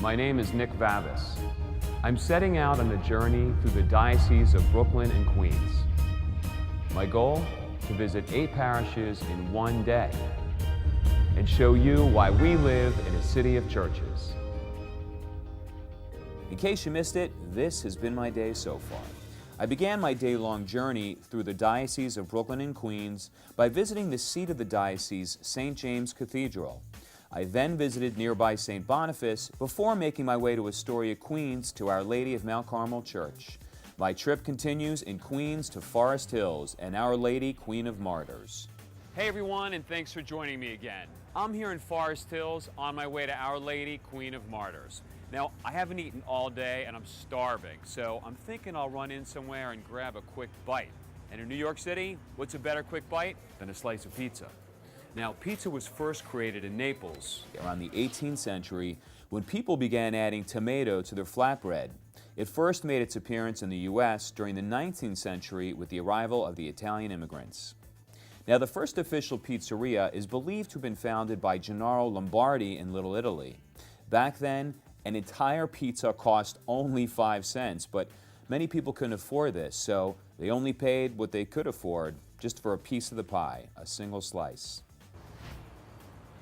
My name is Nick Vavis. I'm setting out on a journey through the Diocese of Brooklyn and Queens. My goal? To visit 8 parishes in one day and show you why we live in a city of churches. In case you missed it, this has been my day so far. I began my day-long journey through the Diocese of Brooklyn and Queens by visiting the seat of the diocese, St. James Cathedral. I then visited nearby St. Boniface before making my way to Astoria, Queens to Our Lady of Mount Carmel Church. My trip continues in Queens to Forest Hills and Our Lady, Queen of Martyrs. Hey everyone, and thanks for joining me again. I'm here in Forest Hills on my way to Our Lady, Queen of Martyrs. Now, I haven't eaten all day and I'm starving, so I'm thinking I'll run in somewhere and grab a quick bite. And in New York City, what's a better quick bite than a slice of pizza? Now, pizza was first created in Naples Around the 18th century, when people began adding tomato to their flatbread. It first made its appearance in the U.S. during the 19th century with the arrival of the Italian immigrants. Now, the first official pizzeria is believed to have been founded by Gennaro Lombardi in Little Italy. Back then, an entire pizza cost only 5 cents, but many people couldn't afford this, so they only paid what they could afford just for a piece of the pie, a single slice.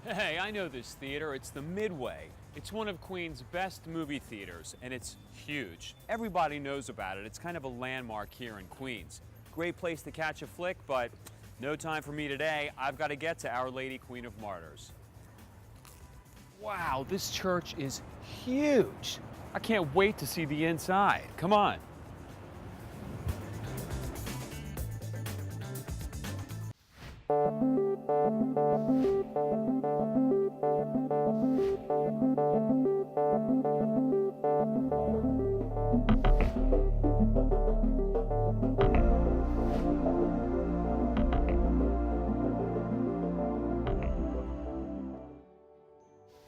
Hey, I know this theater. It's the Midway. It's one of Queens' best movie theaters, and it's huge. Everybody knows about it. It's kind of a landmark here in Queens. Great place to catch a flick, but no time for me today. I've got to get to Our Lady, Queen of Martyrs. Wow, this church is huge. I can't wait to see the inside. Come on.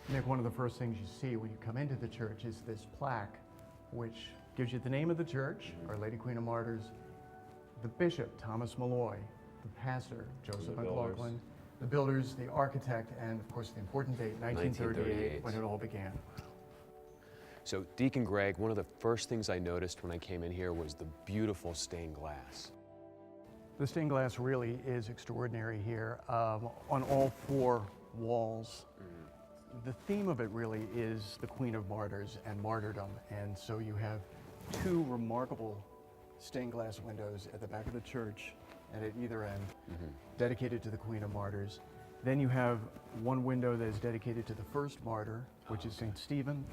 Nick, one of the first things you see when you come into the church is this plaque, which gives you the name of the church, Our Lady Queen of Martyrs, the bishop, Thomas Malloy, the pastor, Joseph McLaughlin, the builders, the architect, and of course the important date, 1938, when it all began. So Deacon Greg, one of the first things I noticed when I came in here was the beautiful stained glass. The stained glass really is extraordinary here on all 4 walls. The theme of it really is the Queen of Martyrs and martyrdom, and so you have 2 remarkable stained glass windows at the back of the church and at either end, dedicated to the Queen of Martyrs. Then you have one window that is dedicated to the first martyr, which is St. Stephen,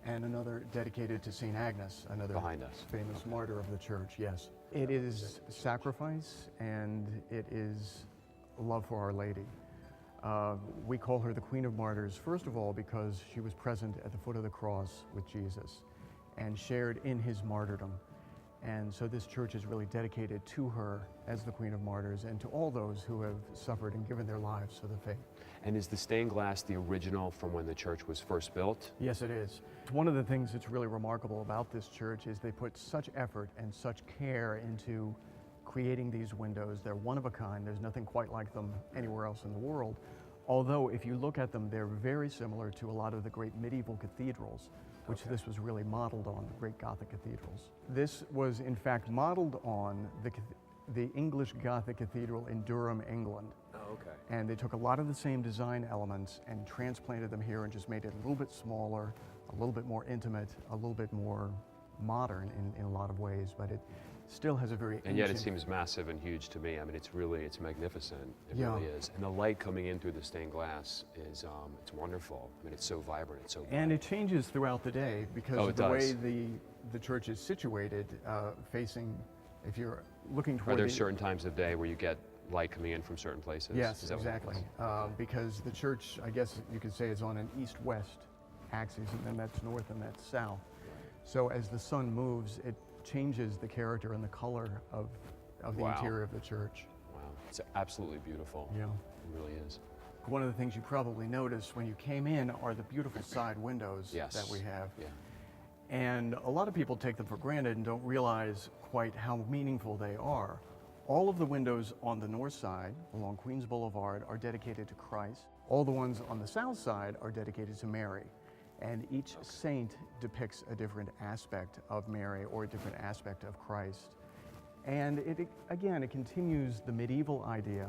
and another dedicated to St. Agnes, another Behind us. famous martyr of the church, yes. It is sacrifice and it is love for Our Lady. We call her the Queen of Martyrs, first of all, because she was present at the foot of the cross with Jesus and shared in his martyrdom. And so this church is really dedicated to her as the Queen of Martyrs and to all those who have suffered and given their lives for the faith. And is the stained glass the original from when the church was first built? Yes, it is. One of the things that's really remarkable about this church is they put such effort and such care into creating these windows. They're one of a kind. There's nothing quite like them anywhere else in the world. Although, if you look at them, they're very similar to a lot of the great medieval cathedrals, which this was really modeled on, the great Gothic cathedrals. This was, in fact, modeled on the English Gothic cathedral in Durham, England. Oh, okay. And they took a lot of the same design elements and transplanted them here and just made it a little bit smaller, a little bit more intimate, a little bit more modern in a lot of ways, but it still has a very And yet it ancient- seems massive and huge to me. I mean, it's magnificent. It Yeah. really is. And the light coming in through the stained glass is, it's wonderful. I mean, it's so vibrant, it's so bright. And it changes throughout the day because Oh, of it the way does. the church is situated, facing, if you're looking Are toward there the... certain times of day where you get light coming in from certain places? Yes, Is that what exactly. happens? Because the church, I guess you could say, is on an east-west axis, and then that's north and that's south. So as the sun moves, it changes the character and the color of the Wow. interior of the church. Wow, it's absolutely beautiful. Yeah. It really is. One of the things you probably noticed when you came in are the beautiful side windows Yes. that we have. Yeah. And a lot of people take them for granted and don't realize quite how meaningful they are. All of the windows on the north side along Queens Boulevard are dedicated to Christ. All the ones on the south side are dedicated to Mary. And each saint depicts a different aspect of Mary or a different aspect of Christ. And again, it continues the medieval idea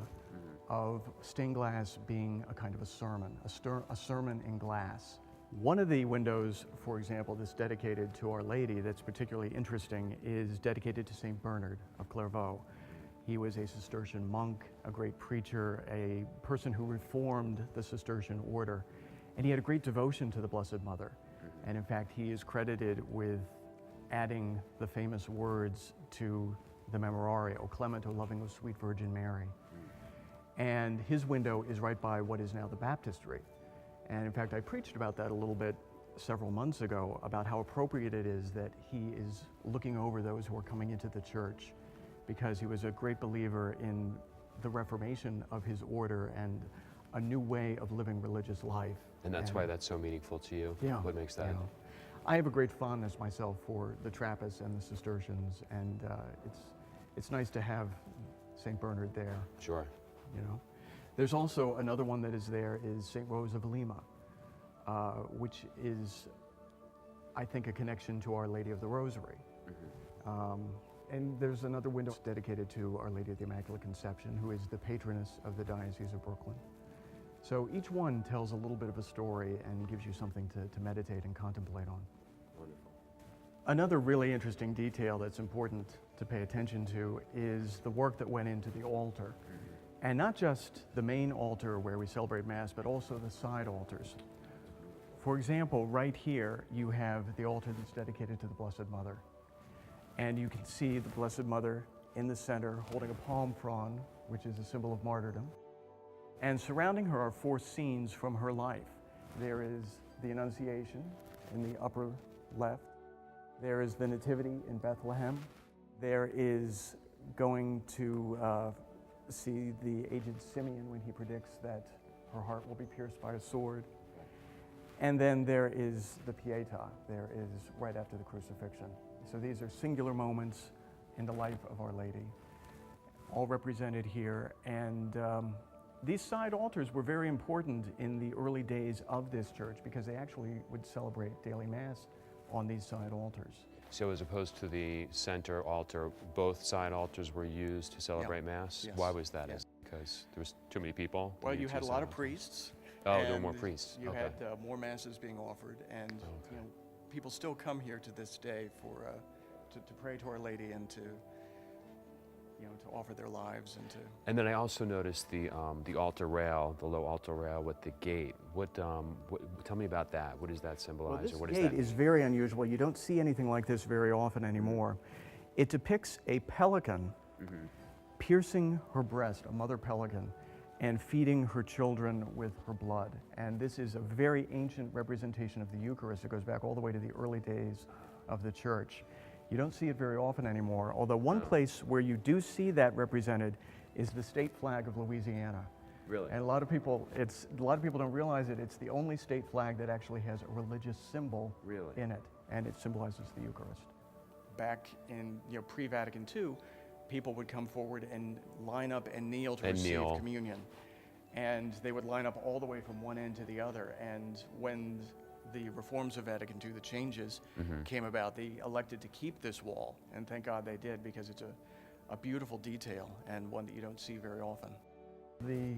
of stained glass being a kind of a sermon, a sermon in glass. One of the windows, for example, that's dedicated to Our Lady that's particularly interesting is dedicated to St. Bernard of Clairvaux. He was a Cistercian monk, a great preacher, a person who reformed the Cistercian order, and he had a great devotion to the Blessed Mother. And in fact, he is credited with adding the famous words to the Memorare, O Clement, O loving, O sweet Virgin Mary. And his window is right by what is now the baptistry. And in fact, I preached about that a little bit several months ago, about how appropriate it is that he is looking over those who are coming into the church, because he was a great believer in the reformation of his order and a new way of living religious life. And that's why that's so meaningful to you? Yeah. What makes that? Yeah. I have a great fondness myself for the Trappists and the Cistercians, and it's nice to have St. Bernard there. Sure. You know, there's also another one that is there is St. Rose of Lima, which is, I think, a connection to Our Lady of the Rosary. And there's another window dedicated to Our Lady of the Immaculate Conception, who is the patroness of the Diocese of Brooklyn. So each one tells a little bit of a story and gives you something to meditate and contemplate on. Wonderful. Another really interesting detail that's important to pay attention to is the work that went into the altar. And not just the main altar where we celebrate Mass, but also the side altars. For example, right here, you have the altar that's dedicated to the Blessed Mother. And you can see the Blessed Mother in the center holding a palm frond, which is a symbol of martyrdom. And surrounding her are 4 scenes from her life. There is the Annunciation in the upper left. There is the Nativity in Bethlehem. There is going to see the aged Simeon when he predicts that her heart will be pierced by a sword. And then there is the Pietà. There is right after the crucifixion. So these are singular moments in the life of Our Lady, all represented here. And these side altars were very important in the early days of this church because they actually would celebrate daily Mass on these side altars. So as opposed to the center altar, both side altars were used to celebrate Mass? Yes. Why was that? Yes. Because there was too many people? Well, you needed had a two lot side of altars? priests. Oh, there were and more priests. You Okay. had more Masses being offered, and you know, people still come here to this day for to pray to Our Lady and to offer their lives and to. And then I also noticed the altar rail, the low altar rail with the gate. Tell me about that. What does that symbolize? Well, this or what does gate that is mean? very unusual. You don't see anything like this very often anymore. It depicts a pelican piercing her breast, a mother pelican, and feeding her children with her blood. And this is a very ancient representation of the Eucharist. It goes back all the way to the early days of the church. You don't see it very often anymore, although one place where you do see that represented is the state flag of Louisiana. Really? And a lot of people don't realize it. It's the only state flag that actually has a religious symbol in it, and it symbolizes the Eucharist. Back in pre-Vatican II, people would come forward and line up and kneel to receive communion, and they would line up all the way from one end to the other. And when the reforms of Vatican II, the changes came about, they elected to keep this wall, and thank God they did, because it's a beautiful detail and one that you don't see very often. The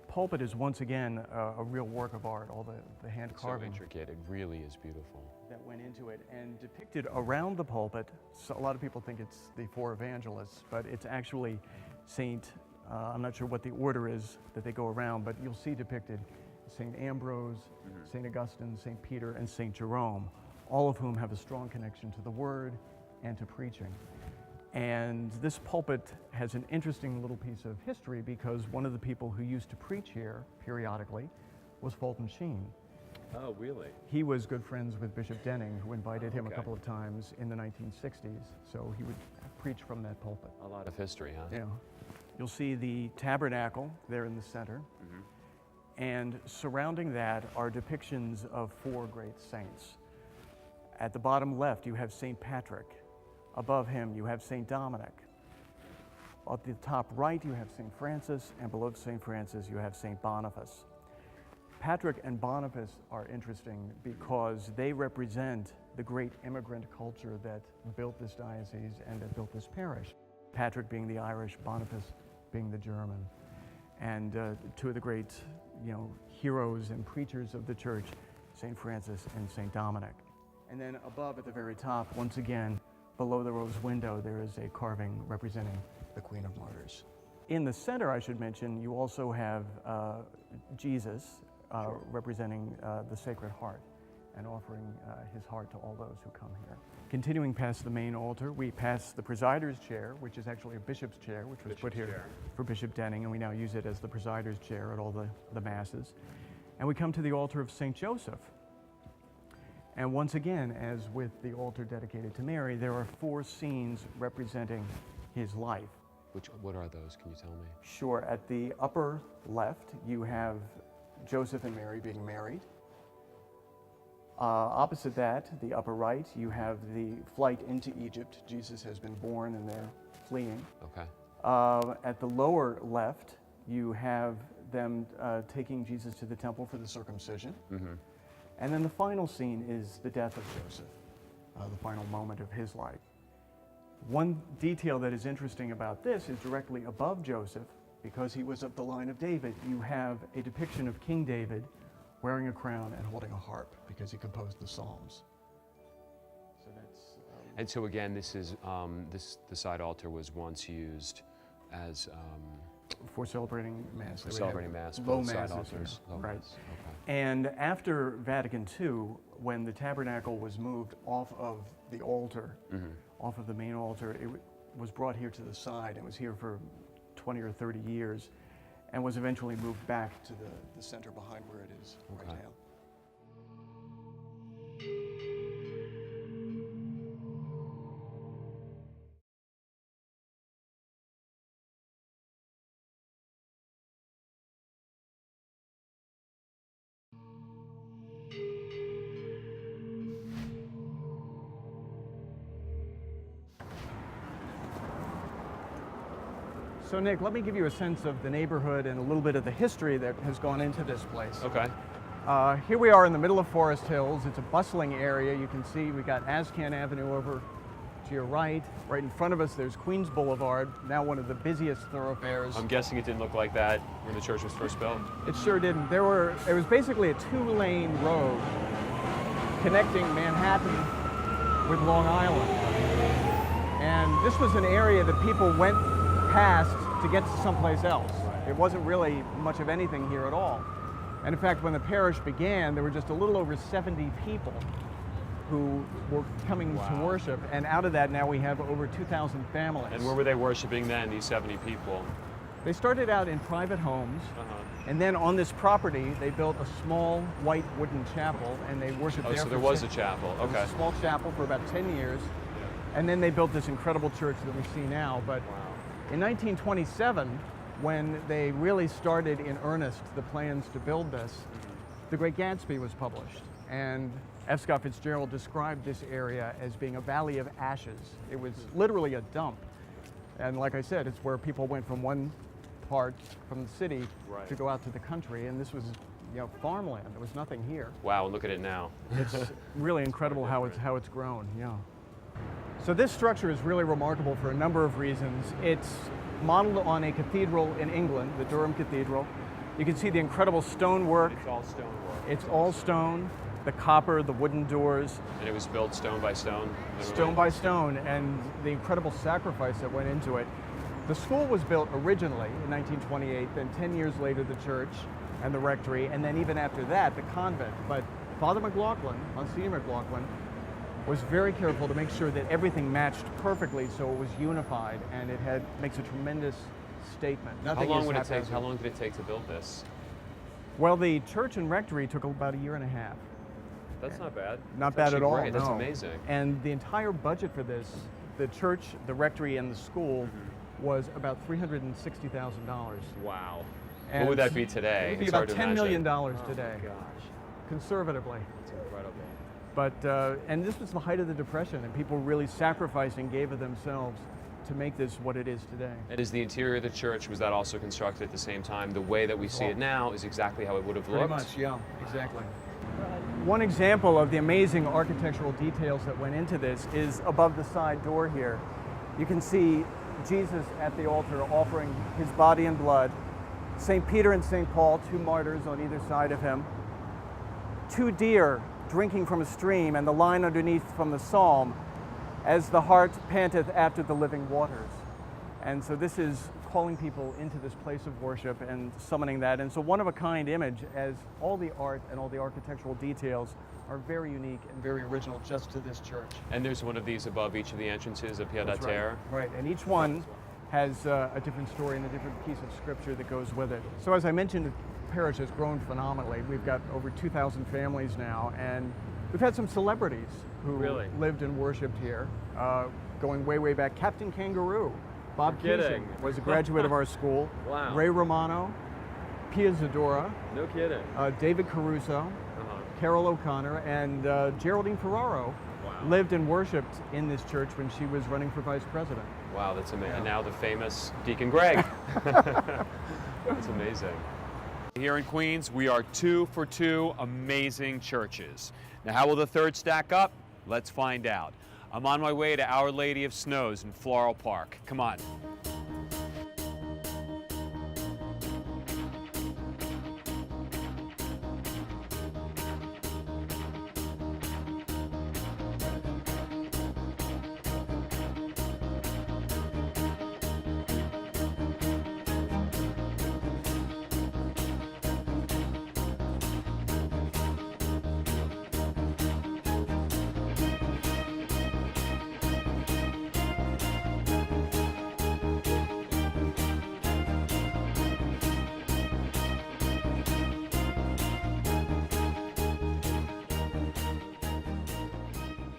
pulpit is once again a real work of art, all the hand carving. So intricate, it really is beautiful. That went into it, and depicted around the pulpit, so a lot of people think it's the 4 evangelists, but it's actually I'm not sure what the order is that they go around, but you'll see depicted St. Ambrose, St. Augustine, St. Peter, and St. Jerome, all of whom have a strong connection to the Word and to preaching. And this pulpit has an interesting little piece of history, because one of the people who used to preach here periodically was Fulton Sheen. Oh, really? He was good friends with Bishop Denning, who invited him a couple of times in the 1960s, so he would preach from that pulpit. A lot of history, huh? Yeah. You'll see the tabernacle there in the center. And surrounding that are depictions of 4 great saints. At the bottom left, you have St. Patrick. Above him, you have St. Dominic. At the top right, you have St. Francis, and below St. Francis, you have St. Boniface. Patrick and Boniface are interesting because they represent the great immigrant culture that built this diocese and that built this parish. Patrick being the Irish, Boniface being the German. And two of the great, heroes and preachers of the church, St. Francis and St. Dominic. And then above at the very top, once again, below the rose window, there is a carving representing the Queen of Martyrs. In the center, I should mention, you also have Jesus representing the Sacred Heart and offering his heart to all those who come here. Continuing past the main altar, we pass the presider's chair, which is actually a bishop's chair, which was put here for Bishop Denning, and we now use it as the presider's chair at all the masses. And we come to the altar of St. Joseph. And once again, as with the altar dedicated to Mary, there are 4 scenes representing his life. What are those? Can you tell me? Sure. At the upper left, you have Joseph and Mary being married. Opposite that, the upper right, you have the flight into Egypt. Jesus has been born and they're fleeing. Okay. At the lower left, you have them taking Jesus to the temple for the circumcision. Mm-hmm. And then the final scene is the death of Joseph, the final moment of his life. One detail that is interesting about this is directly above Joseph, because he was of the line of David, you have a depiction of King David wearing a crown and holding a harp, because he composed the Psalms. So that's. And so again, this is the side altar was once used as for celebrating Mass. for celebrating Mass. Low both side Masses, altars. Low right. Mass. Okay. And after Vatican II, when the tabernacle was moved off of the altar, off of the main altar, it was brought here to the side. It was here for 20 or 30 years, and was eventually moved back to the center behind where it is right now. So Nick, let me give you a sense of the neighborhood and a little bit of the history that has gone into this place. Okay. Here we are in the middle of Forest Hills. It's a bustling area. You can see we got Ascan Avenue over to your right. Right in front of us there's Queens Boulevard, now one of the busiest thoroughfares. I'm guessing it didn't look like that when the church was first built. It sure didn't. It was basically a 2-lane road connecting Manhattan with Long Island. And this was an area that people went past to get to someplace else. Right. It wasn't really much of anything here at all. And in fact, when the parish began, there were just a little over 70 people who were coming to worship. And out of that, now we have over 2,000 families. And where were they worshiping then, these 70 people? They started out in private homes. And then on this property, they built a small white wooden chapel, and they worshiped there. So there was a chapel. Okay. There was a small chapel for about 10 years. Yeah. And then they built this incredible church that we see now. But in 1927, when they really started in earnest the plans to build this, The Great Gatsby was published. And F. Scott Fitzgerald described this area as being a valley of ashes. It was literally a dump. And like I said, it's where people went from one part from the city to go out to the country, and this was farmland. There was nothing here. Wow, and look at it now. It's really incredible how it's grown, So this structure is really remarkable for a number of reasons. It's modeled on a cathedral in England, the Durham Cathedral. You can see the incredible stonework. It's all stonework. It's all stone, the copper, the wooden doors. And it was built stone by stone? Stone by stone, and the incredible sacrifice that went into it. The school was built originally in 1928, then 10 years later the church and the rectory, and then even after that, the convent. But Father McLaughlin, Monsignor McLaughlin, was very careful to make sure that everything matched perfectly so it was unified, and it makes a tremendous statement. How long did it take to build this? Well, the church and rectory took about 1.5 years. That's not bad. Not bad at all. Great. That's amazing. And the entire budget for this, the church, the rectory, and the school, was about $360,000. Wow. And what would that be today? It would be about $10 million today. Oh my gosh. Conservatively. It's incredible. But, and this was the height of the Depression, and people really sacrificed and gave of themselves to make this what it is today. And is the interior of the church, was that also constructed at the same time? The way that we see it now is exactly how it would have looked? Pretty much, yeah, exactly. One example of the amazing architectural details that went into this is above the side door here. You can see Jesus at the altar offering his body and blood, St. Peter and St. Paul, two martyrs on either side of him, two deer drinking from a stream, and the line underneath from the psalm, as the hart panteth after the living waters. And so this is calling people into this place of worship and summoning that. And so one-of-a-kind image, as all the art and all the architectural details are very unique and very original just to this church. And there's one of these above each of the entrances of Pied à That's Terre. Right, and each one has a different story and a different piece of scripture that goes with it. So as I mentioned, the parish has grown phenomenally. We've got over 2,000 families now, and we've had some celebrities who Really? lived and worshipped here, going way, way back. Captain Kangaroo, Bob You're Keesing, kidding. was a graduate of our school. Wow. Ray Romano, Pia Zadora, No kidding. David Caruso, Carol O'Connor, and Geraldine Ferraro Wow. lived and worshipped in this church when she was running for vice president. Wow, that's amazing. Yeah. And now the famous Deacon Greg. That's amazing. Here in Queens, we are 2 for 2 amazing churches. Now, how will the third stack up? Let's find out. I'm on my way to Our Lady of Snows in Floral Park. Come on.